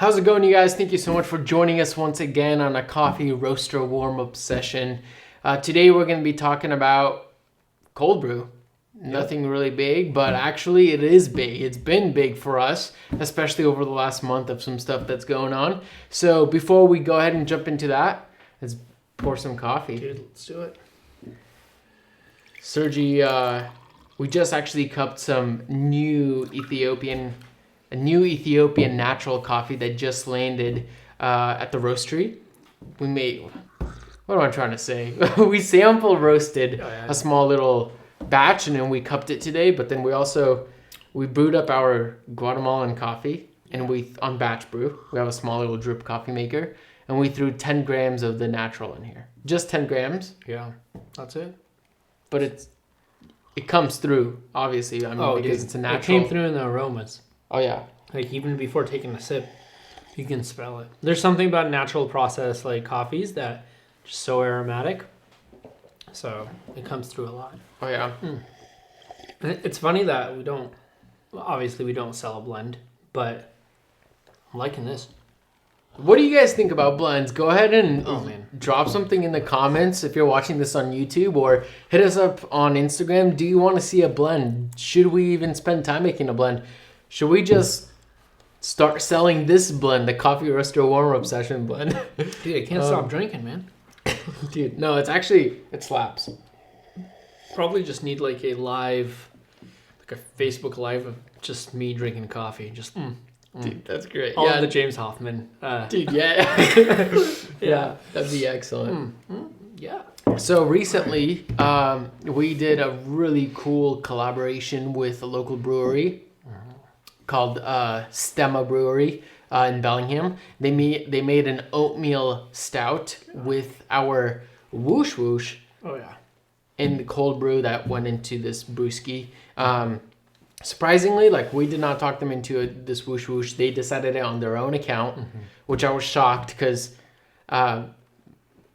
How's it going, you guys? Thank you so much for joining us once again on a coffee roaster warm-up session. Today we're going to be talking about cold brew. Nothing really big, but actually it is big. It's been big for us, especially over the last month of some stuff that's going on. So before we go ahead and jump into that, let's pour some coffee. Dude, let's do it. Sergi, we just actually cupped some new Ethiopian natural coffee that just landed at the roastery. We made, what am I trying to say? We sample roasted a small little batch and then we cupped it today, but then we brewed up our Guatemalan coffee and on batch brew. We have a small little drip coffee maker and we threw 10 grams of the natural in here. Just 10 grams. Yeah, that's it. But it comes through, obviously, because it's a natural. It came through in the aromas. Oh, yeah. Like, even before taking a sip, you can smell it. There's something about natural process, like coffees, that just so aromatic. So, it comes through a lot. Oh, yeah. It's funny that we don't sell a blend, but I'm liking this. What do you guys think about blends? Go ahead and drop something in the comments if you're watching this on YouTube, or hit us up on Instagram. Do you want to see a blend? Should we even spend time making a blend? Should we just start selling this blend, the coffee roaster warm-up session blend? Dude, I can't stop drinking, man. Dude, no, it slaps. Probably just need like a Facebook live of just me drinking coffee. Dude, that's great. All of the James Hoffman. Dude, yeah. Yeah, that'd be excellent. Yeah. So recently, we did a really cool collaboration with a local brewery called Stemma Brewing in Bellingham. They made an oatmeal stout with our whoosh whoosh. Oh yeah. In the cold brew that went into this brewski. Surprisingly, we did not talk them into this whoosh whoosh. They decided it on their own account, which I was shocked because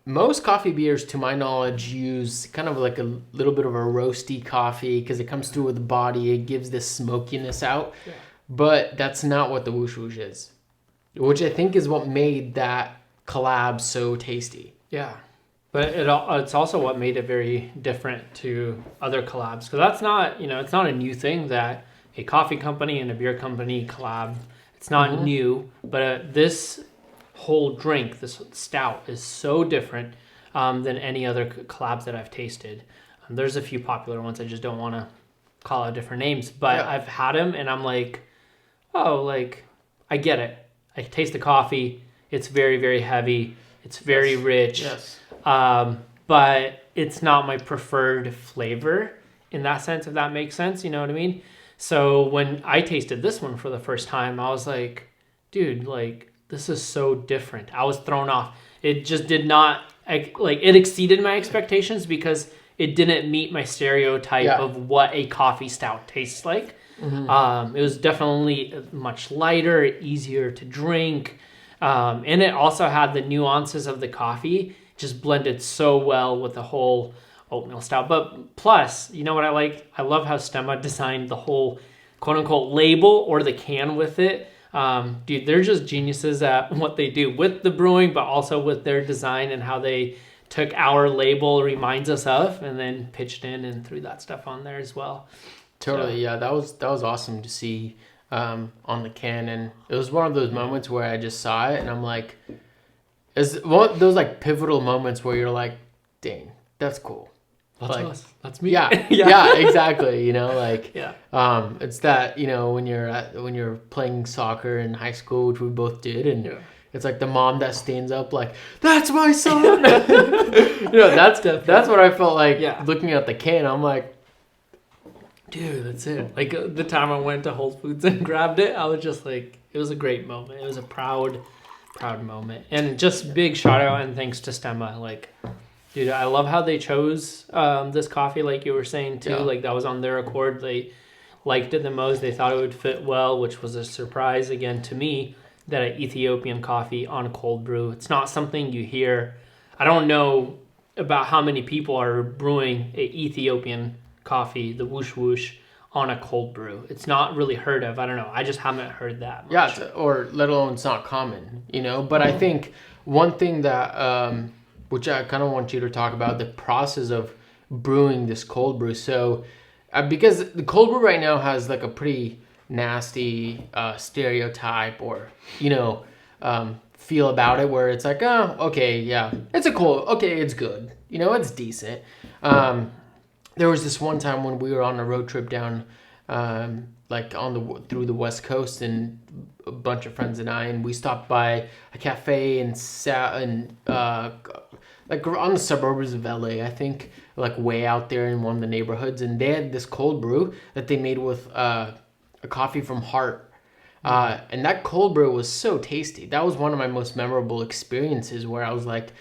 most coffee beers, to my knowledge, use kind of like a little bit of a roasty coffee because it comes through with the body. It gives this smokiness out. Yeah. But that's not what the whoosh whoosh is, which I think is what made that collab so tasty. Yeah. But it's also what made it very different to other collabs. Because that's not, it's not a new thing that a coffee company and a beer company collab. It's not new, but this whole drink, this stout, is so different than any other collabs that I've tasted. There's a few popular ones. I just don't want to call out different names. But I've had them and I'm like, I get it. I taste the coffee. It's very, very heavy. It's very rich. Yes. But it's not my preferred flavor in that sense, if that makes sense. You know what I mean? So when I tasted this one for the first time, I was like, dude, this is so different. I was thrown off. It just did not, it exceeded my expectations because it didn't meet my stereotype of what a coffee stout tastes like. It was definitely much lighter, easier to drink. And it also had the nuances of the coffee just blended so well with the whole oatmeal stout. But plus, you know what I like? I love how Stemma designed the whole quote-unquote label or the can with it. Dude, they're just geniuses at what they do with the brewing, but also with their design and how they took our label, reminds us of, and then pitched in and threw that stuff on there as well. Totally, yeah. That was awesome to see on the can. And it was one of those moments where I just saw it and I'm like, it's one of those pivotal moments where you're like, dang, that's cool. That's us. That's me. Yeah, yeah, exactly. It's that, when you're playing soccer in high school, which we both did, and it's like the mom that stands up like, that's my son. That's what I felt like looking at the can. I'm like, dude, that's it. The time I went to Whole Foods and grabbed it, I was just like, it was a great moment. It was a proud moment. And just big shout out and thanks to Stemma. Dude, I love how they chose this coffee, like you were saying too. Yeah. That was on their accord. They liked it the most. They thought it would fit well, which was a surprise again to me, that an Ethiopian coffee on a cold brew. It's not something you hear. I don't know about how many people are brewing a Ethiopian coffee, the whoosh whoosh, on a cold brew. It's not really heard of. I don't know. I just haven't heard that much. Yeah, or let alone it's not common, you know. But I think one thing that, which I kind of want you to talk about, the process of brewing this cold brew. So, because the cold brew right now has like a pretty nasty stereotype or, you know, feel about it where it's like, oh, okay, yeah, it's it's good, you know, it's decent. There was this one time when we were on a road trip down, like through the West Coast, and a bunch of friends and we stopped by a cafe and sat and like on the suburbs of LA, I think, like way out there in one of the neighborhoods, and they had this cold brew that they made with a coffee from Heart. And that cold brew was so tasty. That was one of my most memorable experiences where I was like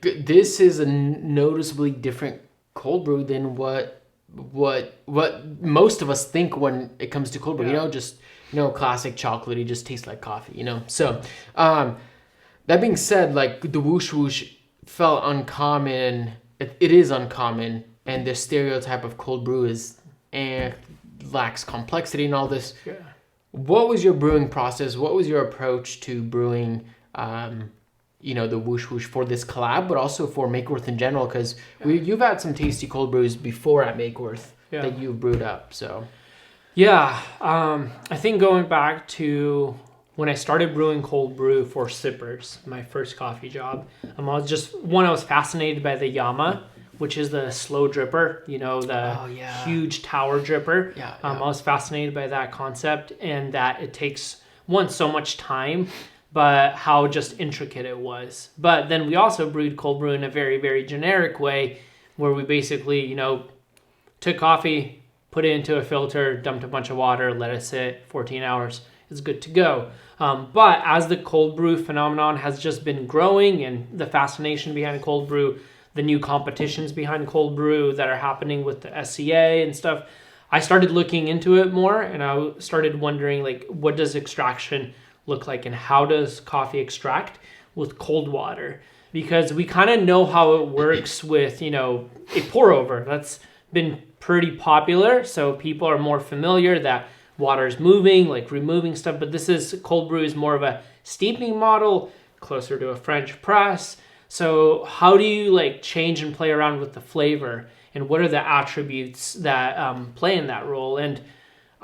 this is a noticeably different cold brew than what most of us think when it comes to cold brew. You know, just, you know, classic chocolatey, just tastes like coffee, you know. So that being said, like the whoosh whoosh felt uncommon. It is uncommon, and the stereotype of cold brew is lacks complexity and all this. Yeah. What was your brewing process? What was your approach to brewing you know, the whoosh whoosh for this collab, but also for Makeworth in general? Because you've had some tasty cold brews before at Makeworth that you've brewed up. So I think going back to when I started brewing cold brew for Sippers, my first coffee job, I was fascinated by the Yama, which is the slow dripper, you know, the huge tower dripper. I was fascinated by that concept, and that it takes so much time, but how just intricate it was. But then we also brewed cold brew in a very, very generic way, where we basically, you know, took coffee, put it into a filter, dumped a bunch of water, let it sit 14 hours. It's good to go. But as the cold brew phenomenon has just been growing, and the fascination behind cold brew, the new competitions behind cold brew that are happening with the SCA and stuff, I started looking into it more, and I started wondering, like, what does extraction look like, and how does coffee extract with cold water? Because we kind of know how it works with, you know, a pour over. That's been pretty popular, so people are more familiar that water is moving, like removing stuff. But cold brew is more of a steeping model, closer to a French press. So how do you like change and play around with the flavor, and what are the attributes that play in that role? And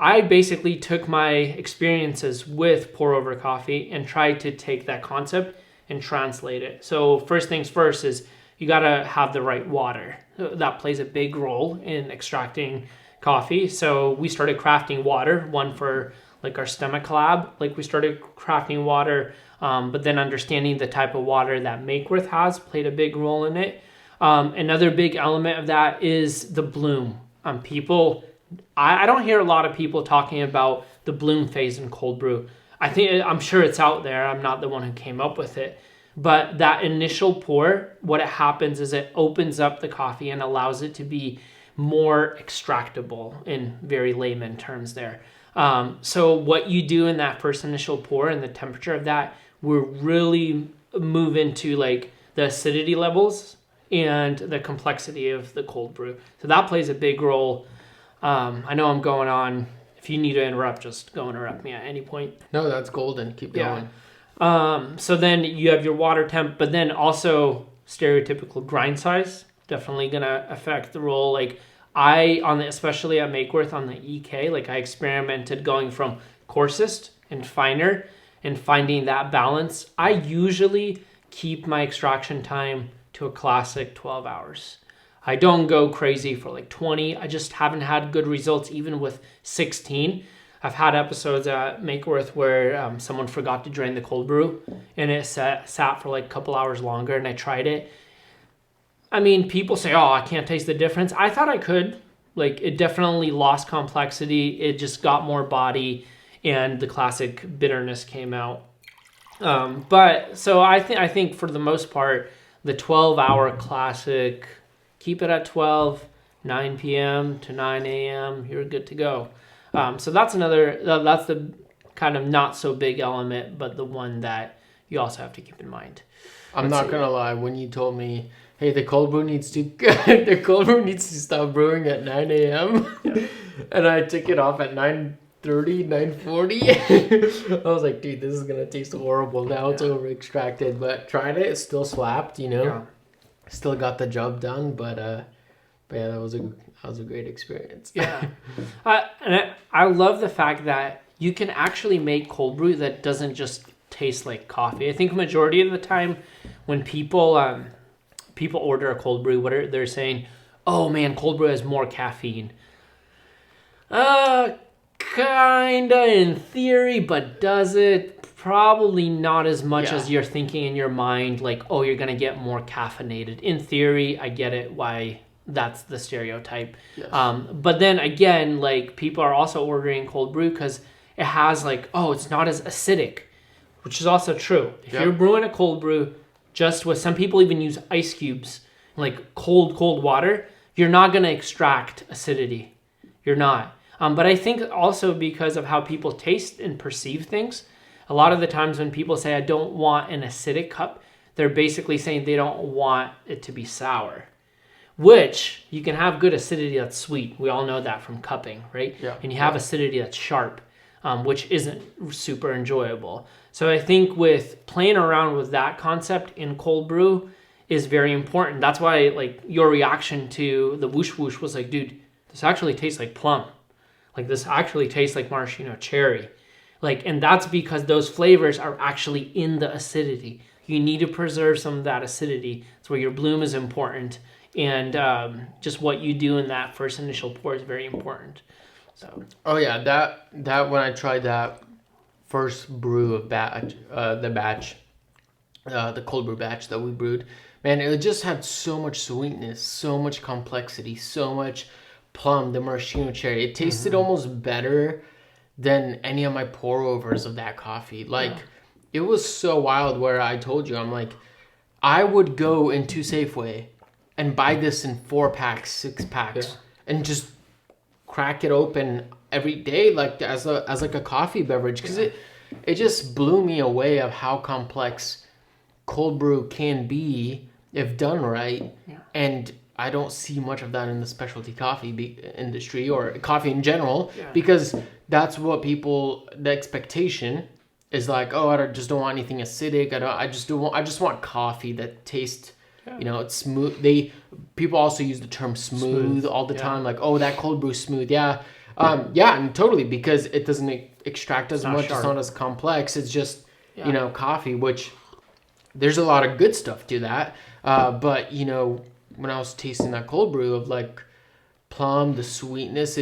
I basically took my experiences with pour over coffee and tried to take that concept and translate it. So first things first is you gotta have the right water. That plays a big role in extracting coffee. So we started crafting water, one for like our Stemma collab, like we started crafting water, but then understanding the type of water that Makeworth has played a big role in it. Another big element of that is the bloom. I don't hear a lot of people talking about the bloom phase in cold brew. I'm sure it's out there. I'm not the one who came up with it. But that initial pour, what it happens is it opens up the coffee and allows it to be more extractable in very layman terms there. So what you do in that first initial pour and the temperature of that will really move into like the acidity levels and the complexity of the cold brew. So that plays a big role. I know I'm going on. If you need to interrupt, just go interrupt me at any point. No, that's golden. Keep going. So then you have your water temp, but then also stereotypical grind size, definitely gonna affect the role. Like especially at Makeworth on the EK, like I experimented going from coarsest and finer and finding that balance. I usually keep my extraction time to a classic 12 hours. I don't go crazy for like 20. I just haven't had good results even with 16. I've had episodes at Makeworth where someone forgot to drain the cold brew and it sat for like a couple hours longer, and I tried it. I mean, people say, oh, I can't taste the difference. I thought I could. Like, it definitely lost complexity. It just got more body, and the classic bitterness came out. But so I think for the most part, the 12-hour classic, keep it at 12, 9 p.m. to 9 a.m., you're good to go. So that's the kind of not so big element, but the one that you also have to keep in mind. I'm not going to lie. When you told me hey, the cold brew needs to the cold brew needs to stop brewing at 9 a.m. Yeah. And I took it off at 9:30, 9:40. I was like, dude, this is gonna taste horrible. Now it's over extracted, but tried it. It still slapped, you know. Yeah. Still got the job done, but yeah, that was a great experience. Yeah. I love the fact that you can actually make cold brew that doesn't just taste like coffee. I think majority of the time when people order a cold brew, they're saying, oh man, cold brew has more caffeine. Kinda in theory, but does it? Probably not as much as you're thinking in your mind, like, oh, you're gonna get more caffeinated. In theory, I get it why that's the stereotype. Yes. But then again, like, people are also ordering cold brew because it has like, oh, it's not as acidic, which is also true. If you're brewing a cold brew just with, some people even use ice cubes, like cold water, you're not gonna extract acidity. You're not. But I think also because of how people taste and perceive things, a lot of the times when people say, I don't want an acidic cup, they're basically saying they don't want it to be sour. Which, you can have good acidity that's sweet. We all know that from cupping, right? Yeah. And you have acidity that's sharp, which isn't super enjoyable. So I think with playing around with that concept in cold brew is very important. That's why, like, your reaction to the whoosh whoosh was like, dude, this actually tastes like plum. Like, this actually tastes like maraschino cherry. Like, and that's because those flavors are actually in the acidity. You need to preserve some of that acidity. That's where your bloom is important. And just what you do in that first initial pour is very important. So. Oh yeah, that when I tried that first brew of the cold brew batch that we brewed, man, it just had so much sweetness, so much complexity, so much plum, the maraschino cherry. It tasted almost better than any of my pour overs of that coffee. Like, it was so wild where I told you, I'm like, I would go into Safeway and buy this in 4-packs, 6-packs, and just crack it open every day, like as like a coffee beverage, because it just blew me away of how complex cold brew can be if done right. And I don't see much of that in the specialty coffee industry or coffee in general, because that's what the expectation is like, oh, I just don't want anything acidic. I just want coffee that tastes, you know, it's smooth. People also use the term smooth all the time, like, oh, that cold brew smooth. Yeah, and totally, because it doesn't extract as much. It's not as complex. It's just, you know, coffee, which there's a lot of good stuff to that. But, you know, when I was tasting that cold brew of like plum, the sweetness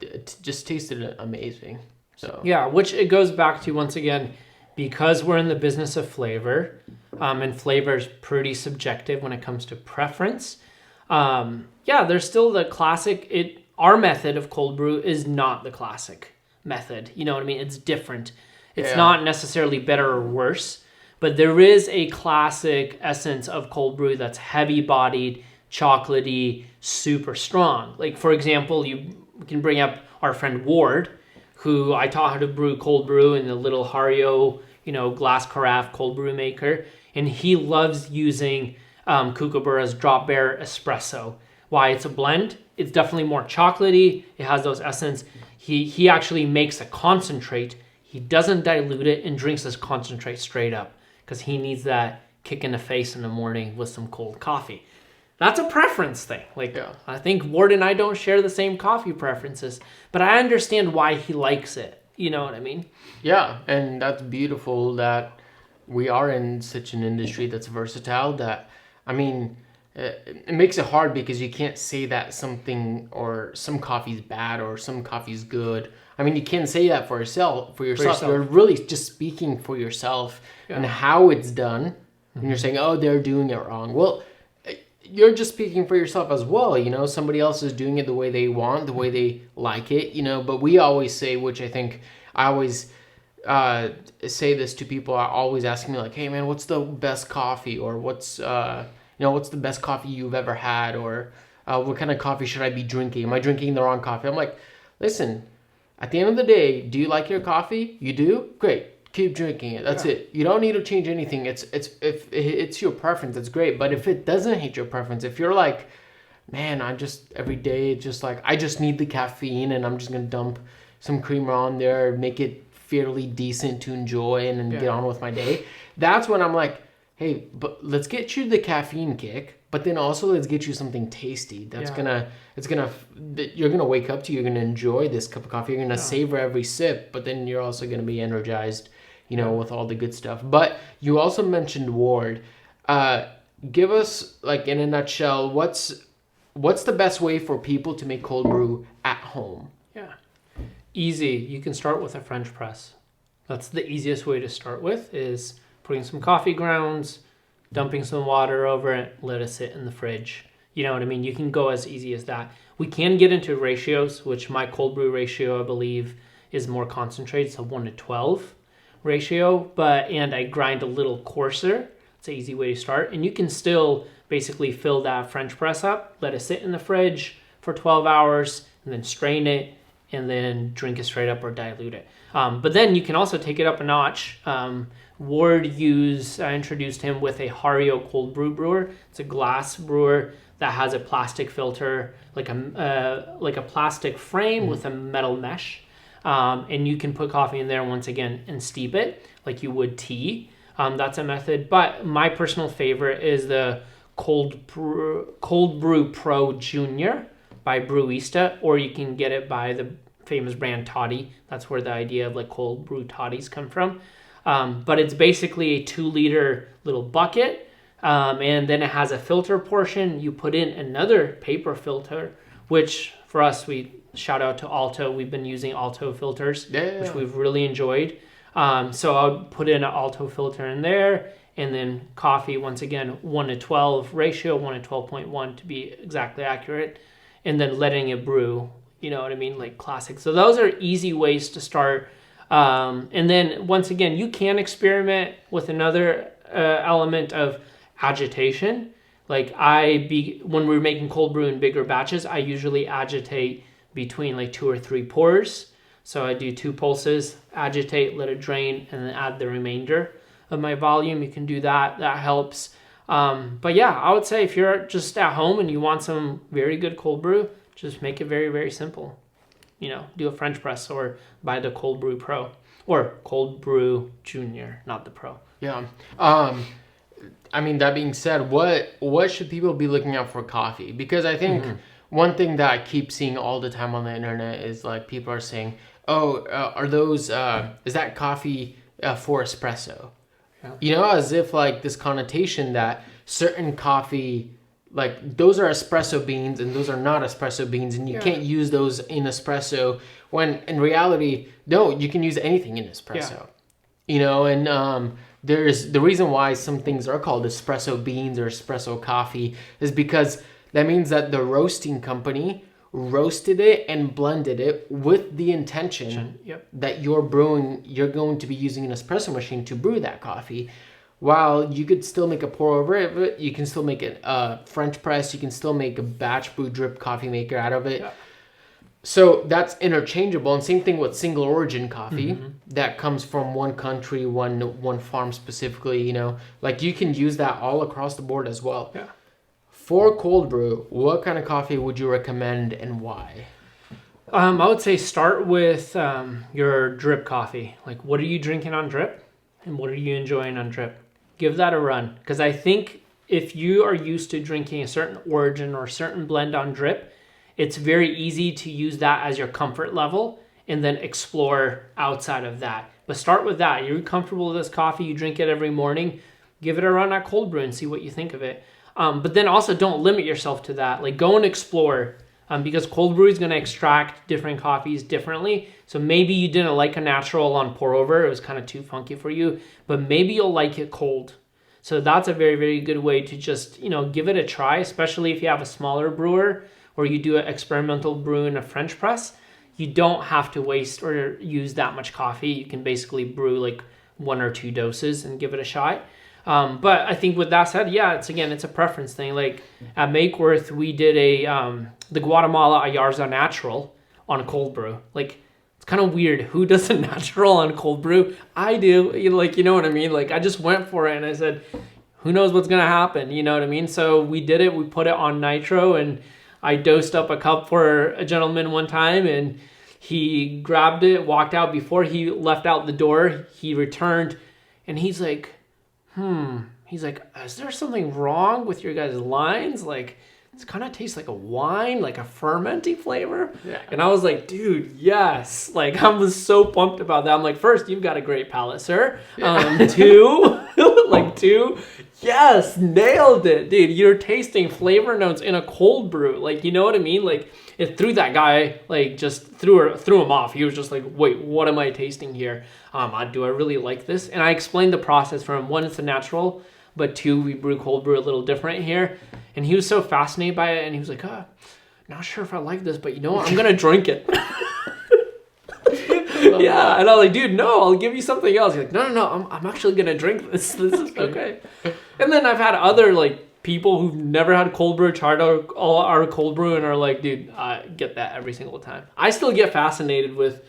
it just tasted amazing. So yeah, which it goes back to, once again, because we're in the business of flavor, and flavor is pretty subjective when it comes to preference. There's still the classic. Our method of cold brew is not the classic method. You know what I mean? It's different. It's not necessarily better or worse, but there is a classic essence of cold brew that's heavy-bodied, chocolatey, super strong. Like, for example, we can bring up our friend Ward, who I taught how to brew cold brew in the little Hario, you know, glass carafe cold brew maker. And he loves using Kookaburra's Drop Bear Espresso. Why? It's a blend. It's definitely more chocolatey. It has those essence. He actually makes a concentrate. He doesn't dilute it and drinks this concentrate straight up because he needs that kick in the face in the morning with some cold coffee. That's a preference thing. I think Ward and I don't share the same coffee preferences, but I understand why he likes it. You know what I mean? Yeah, and that's beautiful that we are in such an industry that's versatile. That, I mean, it makes it hard because you can't say that something or some coffee's bad or some coffee's good. I mean, you can't say that for yourself. You're really just speaking for yourself and how it's done. And you're saying, oh, they're doing it wrong. Well, you're just speaking for yourself as well. You know, somebody else is doing it the way they want, the way they like it, you know. But we always say, which I think I always say this to people, are always asking me like, hey man, what's the best coffee? Or what's the best coffee you've ever had? Or what kind of coffee should I be drinking? Am I drinking the wrong coffee? I'm like, listen, at the end of the day, do you like your coffee? You do? Great. keep drinking it. That's it. You don't need to change anything. If it's your preference, it's great. But if it doesn't hit your preference, if you're like, man, I just every day just like I just need the caffeine and I'm just gonna dump some creamer on there, make it fairly decent to enjoy and then get on with my day. That's when I'm like, hey, but let's get you the caffeine kick, but then also let's get you something tasty. That's you're gonna wake up to, you're gonna enjoy this cup of coffee, you're gonna savor every sip, but then you're also gonna be energized, with all the good stuff. But you also mentioned Ward. Give us, like, in a nutshell, what's the best way for people to make cold brew at home? Yeah. Easy. You can start with a French press. That's the easiest way to start with, is putting some coffee grounds, dumping some water over it, let it sit in the fridge. You know what I mean? You can go as easy as that. We can get into ratios, which my cold brew ratio, I believe, is more concentrated, so 1:12 ratio, and I grind a little coarser. It's an easy way to start. And you can still basically fill that French press up, let it sit in the fridge for 12 hours, and then strain it, and then drink it straight up or dilute it. But then you can also take it up a notch. Ward I introduced him with a Hario cold brew brewer. It's a glass brewer that has a plastic filter, like a plastic frame with a metal mesh. And you can put coffee in there once again and steep it like you would tea. That's a method. But my personal favorite is the Cold Brew Pro Junior by Brewista, or you can get it by the famous brand Toddy. That's where the idea of like cold brew toddies come from. But it's basically a 2-liter little bucket, and then it has a filter portion. You put in another paper filter, which for us, we shout out to Alto. We've been using Alto filters, which we've really enjoyed. So I'll put in an Alto filter in there, and then coffee, once again, 1:12 ratio, 1:12.1 to be exactly accurate, and then letting it brew, you know what I mean, like classic. So those are easy ways to start. And then once again, you can experiment with another element of agitation. Like when we're making cold brew in bigger batches, I usually agitate between like 2 or 3 pours. So I do 2 pulses, agitate, let it drain, and then add the remainder of my volume. You can do that. That helps. But yeah, I would say if you're just at home and you want some very good cold brew, just make it very, very simple. Do a French press or buy the Cold Brew Pro or Cold Brew Junior, not the Pro. Yeah. I mean, that being said, what should people be looking out for coffee? Because I think one thing that I keep seeing all the time on the internet is like people are saying, is that coffee for espresso? Yeah. As if like this connotation that certain coffee, like those are espresso beans and those are not espresso beans, and you can't use those in espresso, when in reality, no, you can use anything in espresso. And there's the reason why some things are called espresso beans or espresso coffee is because that means that the roasting company roasted it and blended it with the intention that you're going to be using an espresso machine to brew that coffee. While you could still make a pour over it, you can still make a French press, you can still make a batch brew drip coffee maker out of it. Yeah. So that's interchangeable. And same thing with single origin coffee that comes from one country, one farm specifically, like you can use that all across the board as well. Yeah. For cold brew, what kind of coffee would you recommend and why? I would say start with your drip coffee. Like, what are you drinking on drip and what are you enjoying on drip? Give that a run, because I think if you are used to drinking a certain origin or a certain blend on drip, it's very easy to use that as your comfort level and then explore outside of that. But start with that. You're comfortable with this coffee, you drink it every morning, give it a run at cold brew and see what you think of it. But then also don't limit yourself to that. Like, go and explore, because cold brew is going to extract different coffees differently. So maybe you didn't like a natural on pour over. It was kind of too funky for you, but maybe you'll like it cold. So that's a very, very good way to just, give it a try, especially if you have a smaller brewer or you do an experimental brew in a French press. You don't have to waste or use that much coffee. You can basically brew like 1 or 2 doses and give it a shot. But I think with that said, it's a preference thing. Like at Makeworth, we did the Guatemala Ayarza Natural on a cold brew. Like, it's kind of weird. Who does a natural on cold brew? I do. Like, you know what I mean? Like, I just went for it and I said, who knows what's going to happen? You know what I mean? So we did it. We put it on nitro, and I dosed up a cup for a gentleman one time, and he grabbed it, walked out. Before he left out the door, he returned, and he's like, He's like, is there something wrong with your guys' lines? Like, it kind of tastes like a wine, like a fermenty flavor. Yeah. And I was like, dude, yes. Like, I was so pumped about that. I'm like, first, you've got a great palate, sir. Two, yes, nailed it, dude. You're tasting flavor notes in a cold brew. Like, you know what I mean? Like, it threw that guy, like, just threw him off. He was just like, wait, what am I tasting here? Do I really like this? And I explained the process for him. One, it's a natural, but two, we brew cold brew a little different here. And he was so fascinated by it, and he was like, not sure if I like this, but you know what? I'm going to drink it. Yeah, and I was like, dude, no, I'll give you something else. He's like, no, I'm actually going to drink this. This is okay. And then I've had other, like, people who've never had cold brew, tried our cold brew, and are like, dude, I get that every single time. I still get fascinated with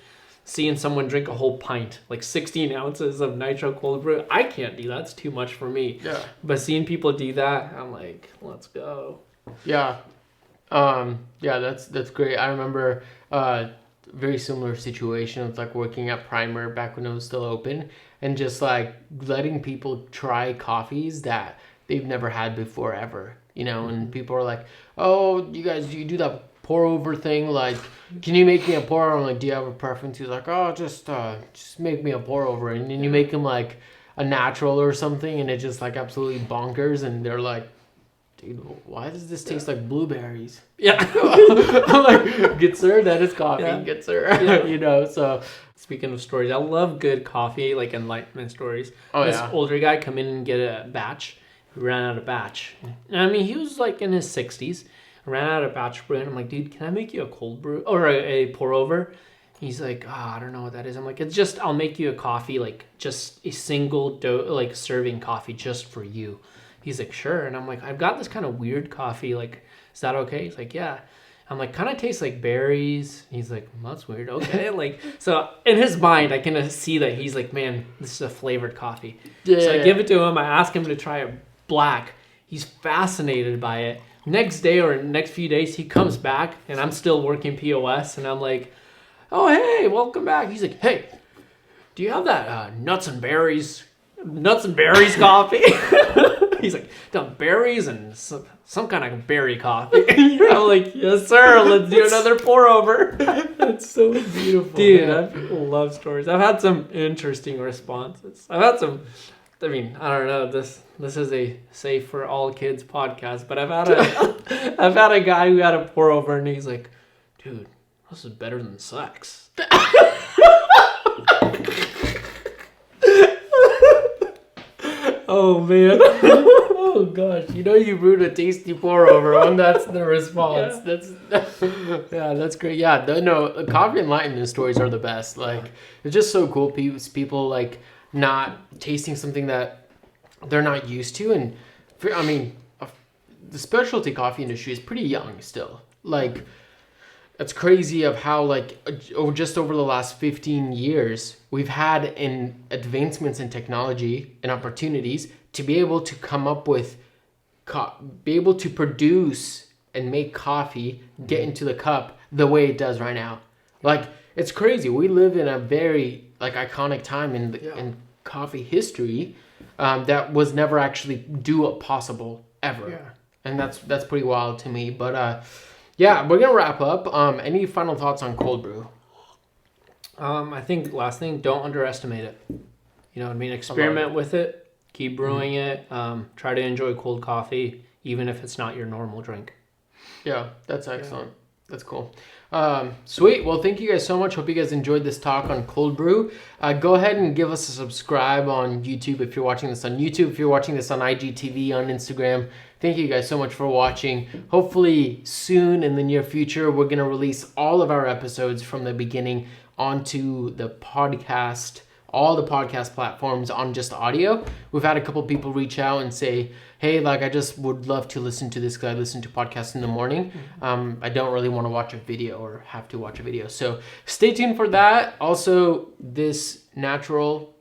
seeing someone drink a whole pint, like 16 ounces of nitro cold brew. I can't do that. It's too much for me. Yeah. But seeing people do that, I'm like, let's go. Yeah. That's great. I remember very similar situation with like working at Primer back when it was still open, and just like letting people try coffees that they've never had before ever, you know, and people are like, oh, you do that pour over thing, like, can you make me a pour over? I'm like, do you have a preference? He's like, oh, just make me a pour over. And then you make him like a natural or something, and it just like absolutely bonkers, and they're like, dude, why does this taste like blueberries? Yeah. I'm like, good sir, that is coffee. Yeah. Good sir. Yeah. You know, so. Speaking of stories, I love good coffee, like enlightenment stories. Oh, this yeah. older guy come in and get a batch. He ran out of batch. And I mean, he was like in his 60s. Ran out of batch brew, and I'm like, dude, can I make you a cold brew or a pour over? He's like, I don't know what that is. I'm like, it's just, I'll make you a coffee, like just a single like serving coffee just for you. He's like, sure. And I'm like, I've got this kind of weird coffee. Like, is that okay? He's like, yeah. I'm like, kind of tastes like berries. He's like, well, that's weird. Okay. Like, so in his mind, I can see that he's like, man, this is a flavored coffee. Yeah, so I give it to him. I ask him to try it black. He's fascinated by it. Next day or next few days, he comes back, and I'm still working POS, and I'm like, oh, hey, welcome back. He's like, hey, do you have that nuts and berries coffee? He's like, done berries and some kind of berry coffee. I'm like, yes, sir. Let's do another pour over. That's so beautiful. Dude, I love stories. I've had some interesting responses. I've had some, I mean, I don't know. This is a safe for all kids podcast, but I've had a guy who had a pour over, and he's like, dude, this is better than sex. Oh man. Oh gosh, you know you brewed a tasty pour over when that's the response. Yeah. That's great. Yeah, no, coffee enlightenment stories are the best. Like, it's just so cool. People like not tasting something that they're not used to, and I mean, the specialty coffee industry is pretty young still. Like, it's crazy of how like just over the last 15 years we've had advancements in technology and opportunities to be able to come up with be able to produce and make coffee get into the cup the way it does right now. Like, it's crazy. We live in a very like iconic time in coffee history that was never actually possible ever. Yeah. And that's pretty wild to me. But yeah, we're gonna wrap up. Any final thoughts on cold brew? I think last thing, don't underestimate it. You know what I mean? Experiment with it. Keep brewing it. Try to enjoy cold coffee, even if it's not your normal drink. Yeah, that's excellent. Yeah. That's cool. Sweet. Well, thank you guys so much. Hope you guys enjoyed this talk on cold brew. Go ahead and give us a subscribe on YouTube if you're watching this on YouTube. If you're watching this on IGTV, on Instagram. Thank you guys so much for watching. Hopefully soon in the near future, we're going to release all of our episodes from the beginning onto the podcast all the podcast platforms on just audio. We've had a couple people reach out and say, hey, like, I just would love to listen to this because I listen to podcasts in the morning. I don't really want to watch a video or have to watch a video. So stay tuned for that. Also, this natural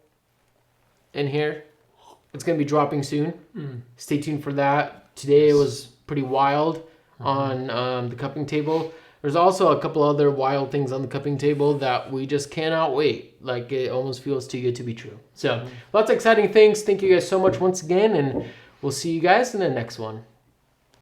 in here, it's going to be dropping soon. Stay tuned for that. Today it was pretty wild on the cupping table. There's also a couple other wild things on the cupping table that we just cannot wait. Like, it almost feels too good to be true. So lots of exciting things. Thank you guys so much once again, and we'll see you guys in the next one.